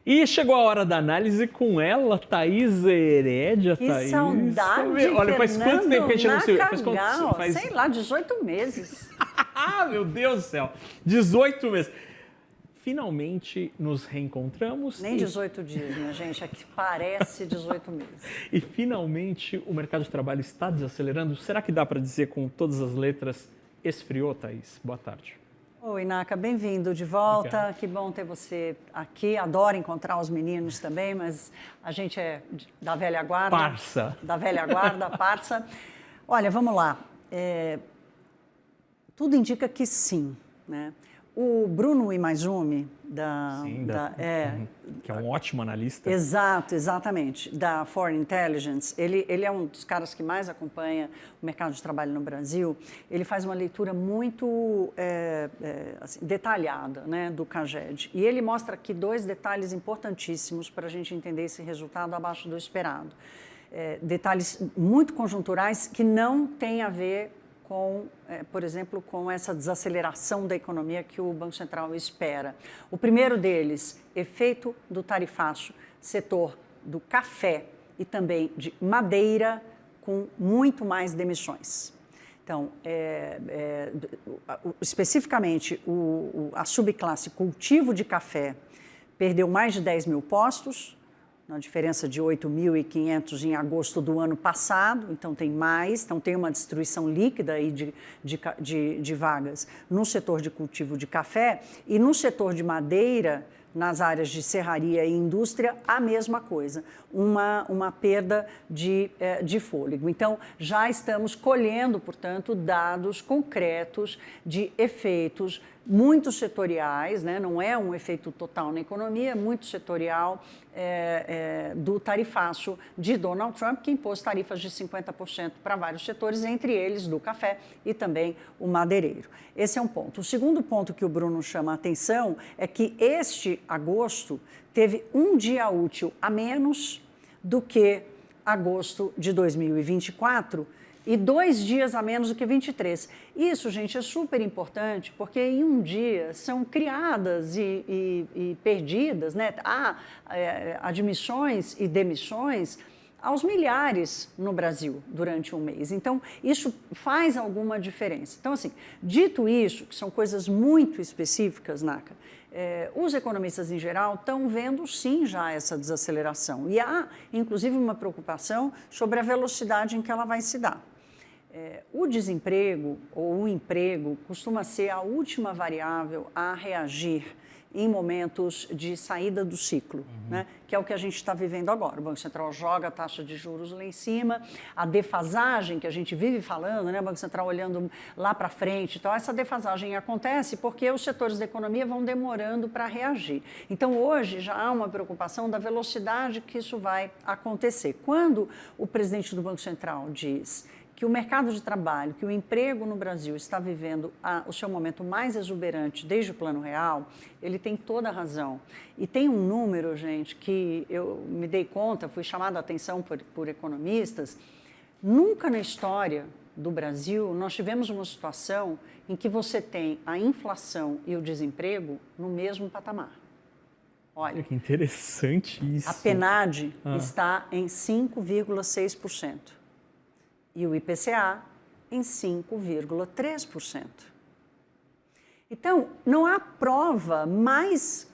E chegou a hora da análise com ela, Thaís Herédia. Que Thaís. saudade, Olha, faz quanto tempo que a gente não se... Faz... Sei lá, 18 meses. Ah, meu Deus do céu. 18 meses. Finalmente nos reencontramos. Nem 18 dias, minha gente. Aqui parece 18 meses. E finalmente o mercado de trabalho está desacelerando. Será que dá para dizer com todas as letras esfriou, Thaís? Boa tarde. Oi, Naka, bem-vindo de volta. Obrigado. Que bom ter você aqui. Adoro encontrar os meninos também, mas a gente é da velha guarda. Parça. Da velha guarda, parça. Olha, vamos lá. Tudo indica que sim, né? O Bruno Imaizumi, que é um ótimo analista. Exatamente, da Foreign Intelligence, ele é um dos caras que mais acompanha o mercado de trabalho no Brasil. Ele faz uma leitura muito assim, detalhada, né, do CAGED. E ele mostra aqui dois detalhes importantíssimos para a gente entender esse resultado abaixo do esperado. Detalhes muito conjunturais que não têm a ver com, por exemplo, com essa desaceleração da economia que o Banco Central espera. O primeiro deles, efeito do tarifaço, setor do café e também de madeira, com muito mais demissões. Então, especificamente, a subclasse cultivo de café perdeu mais de 10 mil postos, uma diferença de 8.500 em agosto do ano passado, então tem mais, então tem uma destruição líquida aí de vagas no setor de cultivo de café e no setor de madeira, nas áreas de serraria e indústria, a mesma coisa, uma perda de fôlego. Então, já estamos colhendo, portanto, dados concretos de efeitos muito setoriais, né? Não é um efeito total na economia, muito setorial do tarifaço de Donald Trump, que impôs tarifas de 50% para vários setores, entre eles do café e também o madeireiro. Esse é um ponto. O segundo ponto que o Bruno chama a atenção é que este agosto teve um dia útil a menos do que agosto de 2024, e 2 dias a menos do que 23. Isso, gente, é super importante, porque em um dia são criadas e perdidas, né? Há admissões e demissões aos milhares no Brasil durante um mês. Então, isso faz alguma diferença. Então, assim, dito isso, que são coisas muito específicas, Naka, os economistas em geral estão vendo sim já essa desaceleração. E há, inclusive, uma preocupação sobre a velocidade em que ela vai se dar. O desemprego ou o emprego costuma ser a última variável a reagir em momentos de saída do ciclo, né? Que é o que a gente está vivendo agora. O Banco Central joga a taxa de juros lá em cima, a defasagem que a gente vive falando, né? O Banco Central olhando lá para frente. Então, essa defasagem acontece porque os setores da economia vão demorando para reagir. Então, hoje já há uma preocupação da velocidade que isso vai acontecer. Quando o presidente do Banco Central diz que o mercado de trabalho, que o emprego no Brasil está vivendo o seu momento mais exuberante desde o Plano Real, ele tem toda a razão. E tem um número, gente, que eu me dei conta, fui chamada a atenção por economistas, nunca na história do Brasil nós tivemos uma situação em que você tem a inflação e o desemprego no mesmo patamar. Olha, que interessante isso. A PNAD está em 5,6%. E o IPCA em 5,3%. Então, não há prova mais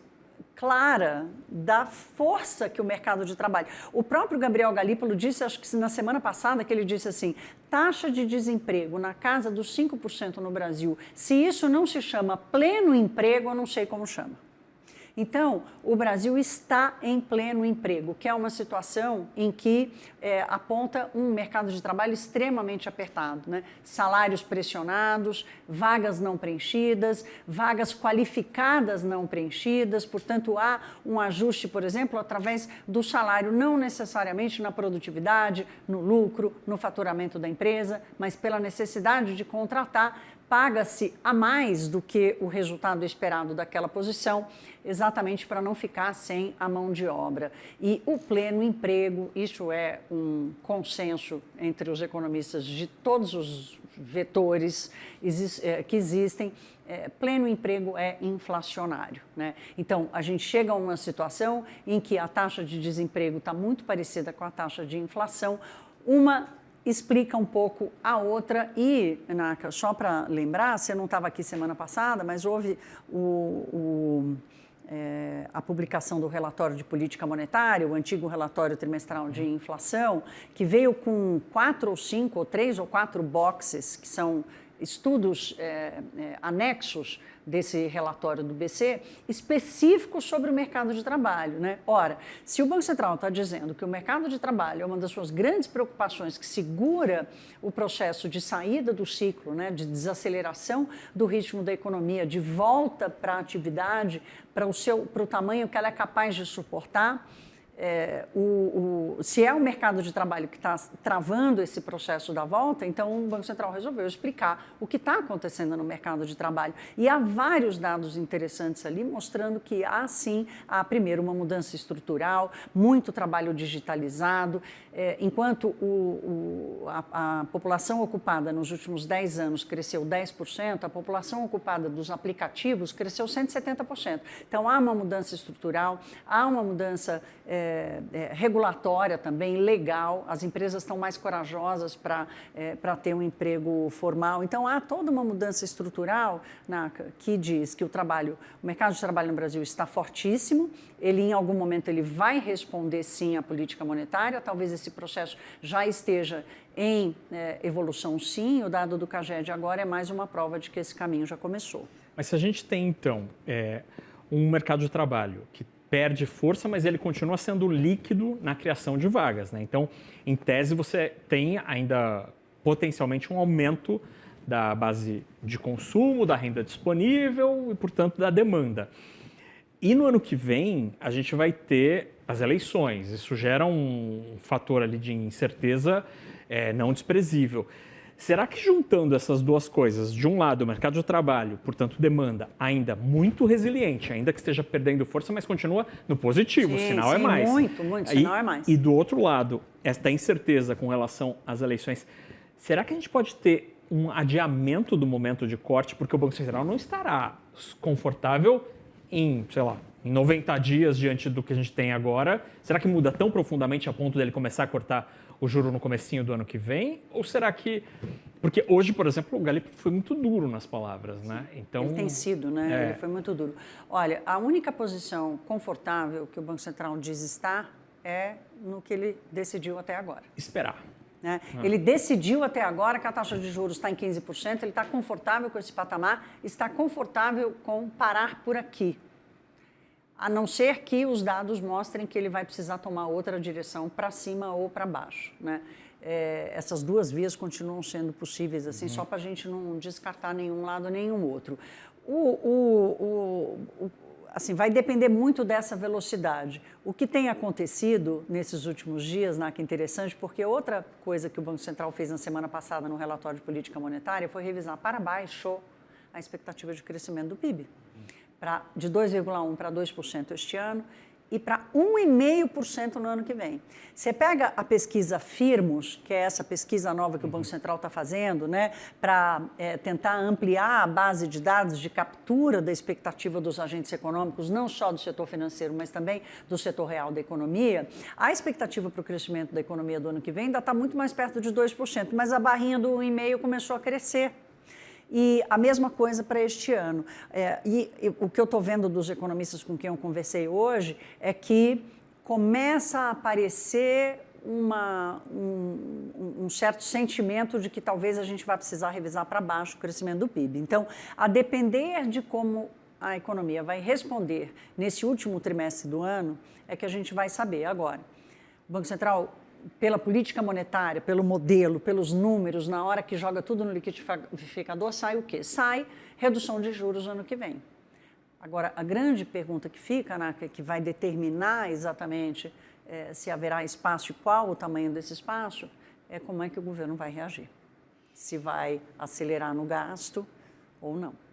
clara da força que o mercado de trabalho... O próprio Gabriel Galípolo disse, acho que na semana passada, que ele disse assim, taxa de desemprego na casa dos 5% no Brasil, se isso não se chama pleno emprego, eu não sei como chama. Então, o Brasil está em pleno emprego, que é uma situação em que aponta um mercado de trabalho extremamente apertado, né? Salários pressionados, vagas não preenchidas, vagas qualificadas não preenchidas, portanto, há um ajuste, por exemplo, através do salário, não necessariamente na produtividade, no lucro, no faturamento da empresa, mas pela necessidade de contratar paga-se a mais do que o resultado esperado daquela posição, exatamente para não ficar sem a mão de obra. E o pleno emprego, isso é um consenso entre os economistas de todos os vetores que existem, pleno emprego é inflacionário, né? Então, a gente chega a uma situação em que a taxa de desemprego está muito parecida com a taxa de inflação, uma explica um pouco a outra e, Naka, só para lembrar, você não estava aqui semana passada, mas houve a publicação do relatório de política monetária, o antigo relatório trimestral de inflação, que veio com 4 ou 5 ou 3 ou 4 boxes, que são estudos anexos desse relatório do BC, específicos sobre o mercado de trabalho, né? Ora, se o Banco Central está dizendo que o mercado de trabalho é uma das suas grandes preocupações, que segura o processo de saída do ciclo, né, de desaceleração do ritmo da economia, de volta para a atividade, para o tamanho que ela é capaz de suportar, se é o mercado de trabalho que está travando esse processo da volta, então o Banco Central resolveu explicar o que está acontecendo no mercado de trabalho. E há vários dados interessantes ali mostrando que há sim, primeiro, uma mudança estrutural, muito trabalho digitalizado, enquanto a população ocupada nos últimos 10 anos cresceu 10%, a população ocupada dos aplicativos cresceu 170%. Então há uma mudança estrutural, há uma mudança regulatória também, legal, as empresas estão mais corajosas para ter um emprego formal. Então, há toda uma mudança estrutural, Naka, que diz que o mercado de trabalho no Brasil está fortíssimo, em algum momento ele vai responder sim à política monetária, talvez esse processo já esteja em evolução sim, o dado do CAGED agora é mais uma prova de que esse caminho já começou. Mas se a gente tem, então, um mercado de trabalho que perde força, mas ele continua sendo líquido na criação de vagas, né? Então, em tese, você tem ainda potencialmente um aumento da base de consumo, da renda disponível e, portanto, da demanda. E no ano que vem, a gente vai ter as eleições. Isso gera um fator ali de incerteza não desprezível. Será que juntando essas duas coisas, de um lado o mercado de trabalho, portanto demanda ainda muito resiliente, ainda que esteja perdendo força, mas continua no positivo, o sinal é mais. Muito, sinal é mais. E do outro lado, esta incerteza com relação às eleições, será que a gente pode ter um adiamento do momento de corte, porque o Banco Central não estará confortável em, sei lá, em 90 dias diante do que a gente tem agora? Será que muda tão profundamente a ponto dele começar a cortar o juro no comecinho do ano que vem? Ou será que... Porque hoje, por exemplo, o Galip foi muito duro nas palavras, né? Então, ele tem sido, né? Ele foi muito duro. Olha, a única posição confortável que o Banco Central diz estar é no que ele decidiu até agora. Esperar. Né? Ele decidiu até agora que a taxa de juros está em 15%, ele está confortável com esse patamar, está confortável com parar por aqui. A não ser que os dados mostrem que ele vai precisar tomar outra direção para cima ou para baixo, né? Essas duas vias continuam sendo possíveis, assim, só para a gente não descartar nenhum lado nenhum outro. Assim, vai depender muito dessa velocidade. O que tem acontecido nesses últimos dias, que é interessante, porque outra coisa que o Banco Central fez na semana passada no relatório de política monetária foi revisar para baixo a expectativa de crescimento do PIB. De 2,1% para 2% este ano e para 1,5% no ano que vem. Você pega a pesquisa Firmus, que é essa pesquisa nova que o Banco Central está fazendo, né, para tentar ampliar a base de dados de captura da expectativa dos agentes econômicos, não só do setor financeiro, mas também do setor real da economia. A expectativa para o crescimento da economia do ano que vem ainda está muito mais perto de 2%, mas a barrinha do 1,5% começou a crescer. E a mesma coisa para este ano. E o que eu estou vendo dos economistas com quem eu conversei hoje é que começa a aparecer um certo sentimento de que talvez a gente vai precisar revisar para baixo o crescimento do PIB. Então, a depender de como a economia vai responder nesse último trimestre do ano, é que a gente vai saber agora. O Banco Central, pela política monetária, pelo modelo, pelos números, na hora que joga tudo no liquidificador, sai o quê? Sai redução de juros no ano que vem. Agora, a grande pergunta que fica, que vai determinar exatamente se haverá espaço e qual o tamanho desse espaço, é como é que o governo vai reagir. Se vai acelerar no gasto, ou não.